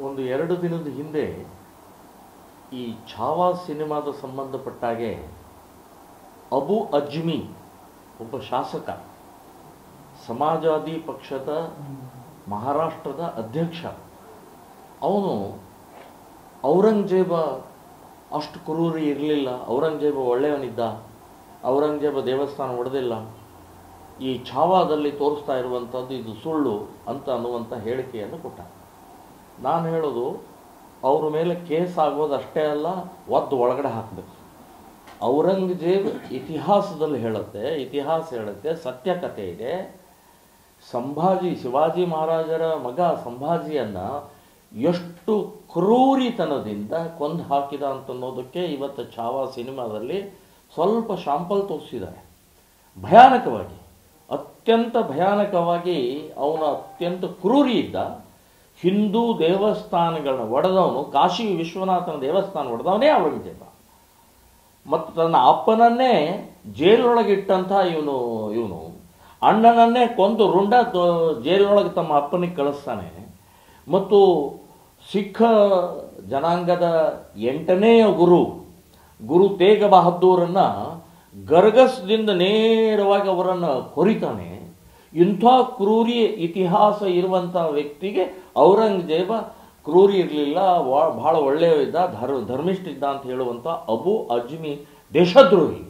ಒಂದು 2 ದಿನದ ಹಿಂದೆ ಈ ಛಾವಾ ಸಿನಿಮಾದ ಸಂಬಂಧಪಟ್ಟಾಗೆ ಅಬು ಅಜ್ಮಿ ಒಬ್ಬ ಶಾಸಕ, ಸಮಾಜವಾದಿ ಪಕ್ಷದ ಮಹಾರಾಷ್ಟ್ರದ ಅಧ್ಯಕ್ಷ, ಅವನು ಔರಂಗಜೇಬ ಅಷ್ಟು ಕ್ರೂರಿ ಇರಲಿಲ್ಲ, ಔರಂಗಜೇಬ ಒಳ್ಳೆಯವನಿದ್ದ, ಔರಂಗಜೇಬ ದೇವಸ್ಥಾನ ಒಡೆದಿಲ್ಲ, ಈ ಛಾವಾದಲ್ಲಿ ತೋರಿಸ್ತಾ ಇರುವಂಥದ್ದು ಇದು ಸುಳ್ಳು ಅಂತ ಅನ್ನುವಂಥ ಹೇಳಿಕೆಯನ್ನು ಕೊಟ್ಟ. ನಾನು ಹೇಳೋದು, ಅವ್ರ ಮೇಲೆ ಕೇಸ್ ಆಗೋದು ಅಷ್ಟೇ ಅಲ್ಲ, ಒದ್ದು ಒಳಗಡೆ ಹಾಕಬೇಕು. ಔರಂಗಜೇಬ್ ಇತಿಹಾಸದಲ್ಲಿ ಇತಿಹಾಸ ಹೇಳುತ್ತೆ, ಸತ್ಯ ಕಥೆ ಇದೆ. ಶಿವಾಜಿ ಮಹಾರಾಜರ ಮಗ ಸಂಭಾಜಿಯನ್ನು ಎಷ್ಟು ಕ್ರೂರಿತನದಿಂದ ಕೊಂದು ಹಾಕಿದ ಅಂತನ್ನೋದಕ್ಕೆ ಇವತ್ತು ಛಾವಾ ಸಿನಿಮಾದಲ್ಲಿ ಸ್ವಲ್ಪ ಶಾಂಪಲ್ ತೋರಿಸಿದ್ದಾರೆ. ಭಯಾನಕವಾಗಿ, ಅತ್ಯಂತ ಭಯಾನಕವಾಗಿ ಅವನು ಅತ್ಯಂತ ಕ್ರೂರಿ ಇದ್ದ. ಹಿಂದೂ ದೇವಸ್ಥಾನಗಳನ್ನ ಒಡೆದವನು, ಕಾಶಿ ವಿಶ್ವನಾಥನ ದೇವಸ್ಥಾನ ಒಡೆದವನೇ ಔರಂಗಜೇಬ. ಮತ್ತು ತನ್ನ ಅಪ್ಪನನ್ನೇ ಜೈಲೊಳಗಿಟ್ಟಂಥ ಇವನು ಅಣ್ಣನನ್ನೇ ಕೊಂದು ರುಂಡ ಜೈಲೊಳಗೆ ತಮ್ಮ ಅಪ್ಪನಿಗೆ ಕಳಿಸ್ತಾನೆ. ಮತ್ತು ಸಿಖ್ ಜನಾಂಗದ 8ನೇಯ ಗುರು ತೇಗ್ ಬಹದ್ದೂರನ್ನು ಗರ್ಗಸದಿಂದ ನೇರವಾಗಿ ಅವರನ್ನು ಕೊರಿತಾನೆ. ಇಂಥ ಕ್ರೂರಿ ಇತಿಹಾಸ ಇರುವಂಥ ವ್ಯಕ್ತಿಗೆ ಔರಂಗಜೇಬ ಕ್ರೂರಿ ಇರಲಿಲ್ಲ, ಭಾಳ ಒಳ್ಳೆಯ ಇದ್ದ, ಧರ್ಮಿಷ್ಠ ಇದ್ದ ಅಂತ ಹೇಳುವಂಥ ಅಬು ಅಜ್ಮಿ ದೇಶದ್ರೋಹಿ.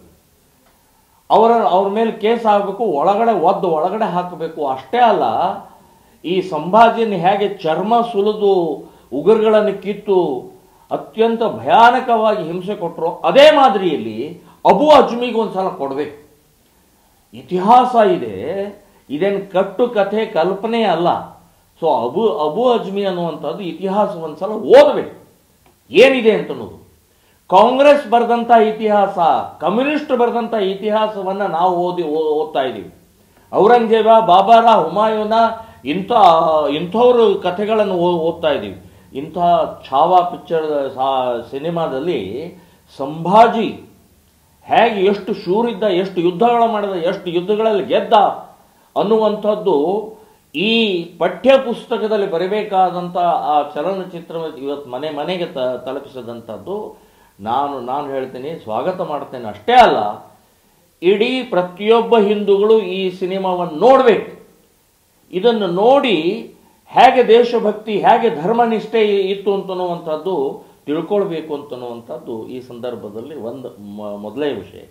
ಅವ್ರ ಮೇಲೆ ಕೇಸ್ ಆಗಬೇಕು, ಒಳಗಡೆ ಹಾಕಬೇಕು. ಅಷ್ಟೇ ಅಲ್ಲ, ಈ ಸಂಭಾಜಿಯನ್ನು ಹೇಗೆ ಚರ್ಮ ಸುಲಿದು ಉಗುರುಗಳನ್ನು ಕಿತ್ತು ಅತ್ಯಂತ ಭಯಾನಕವಾಗಿ ಹಿಂಸೆ ಕೊಟ್ಟರು, ಅದೇ ಮಾದರಿಯಲ್ಲಿ ಅಬು ಅಜ್ಮಿಗೆ ಒಂದು ಸಲ ಕೊಡಬೇಕು. ಇತಿಹಾಸ ಇದೆ, ಇದೇನು ಕಟ್ಟು ಕಥೆ ಕಲ್ಪನೆ ಅಲ್ಲ. ಸೊ ಅಬು ಅಜ್ಮಿ ಅನ್ನುವಂಥದ್ದು ಇತಿಹಾಸ ಒಂದು ಸಲ ಓದಬೇಕು, ಏನಿದೆ ಅಂತನ್ನೋದು. ಕಾಂಗ್ರೆಸ್ ಬರೆದಂಥ ಇತಿಹಾಸ, ಕಮ್ಯುನಿಸ್ಟ್ ಬರೆದಂಥ ಇತಿಹಾಸವನ್ನು ನಾವು ಓದ್ತಾ ಇದ್ದೀವಿ. ಔರಂಗಜೇಬ, ಬಾಬರ, ಹುಮಾಯೂನ ಇಂಥವ್ರ ಕಥೆಗಳನ್ನು ಓದ್ತಾ ಇದ್ದೀವಿ. ಇಂಥ ಛಾವಾ ಪಿಕ್ಚರ್ ಸಿನಿಮಾದಲ್ಲಿ ಸಂಭಾಜಿ ಹೇಗೆ ಎಷ್ಟು ಶೂರಿದ್ದ, ಎಷ್ಟು ಯುದ್ಧಗಳು ಮಾಡಿದ, ಎಷ್ಟು ಯುದ್ಧಗಳಲ್ಲಿ ಗೆದ್ದ ಅನ್ನುವಂಥದ್ದು ಈ ಪಠ್ಯ ಪುಸ್ತಕದಲ್ಲಿ ಬರಬೇಕಾದಂಥ ಆ ಚಲನಚಿತ್ರ ಇವತ್ತು ಮನೆಗೆ ತಲುಪಿಸಿದಂಥದ್ದು ನಾನು ಹೇಳ್ತೀನಿ, ಸ್ವಾಗತ ಮಾಡ್ತೇನೆ. ಅಷ್ಟೇ ಅಲ್ಲ, ಇಡೀ ಪ್ರತಿಯೊಬ್ಬ ಹಿಂದೂಗಳು ಈ ಸಿನಿಮಾವನ್ನು ನೋಡಬೇಕು. ಇದನ್ನು ನೋಡಿ ಹೇಗೆ ದೇಶಭಕ್ತಿ, ಹೇಗೆ ಧರ್ಮನಿಷ್ಠೆ ಇತ್ತು ಅಂತನ್ನುವಂಥದ್ದು ತಿಳ್ಕೊಳ್ಬೇಕು ಅಂತನ್ನುವಂಥದ್ದು ಈ ಸಂದರ್ಭದಲ್ಲಿ ಒಂದು ಮೊದಲೇ ವಿಷಯ.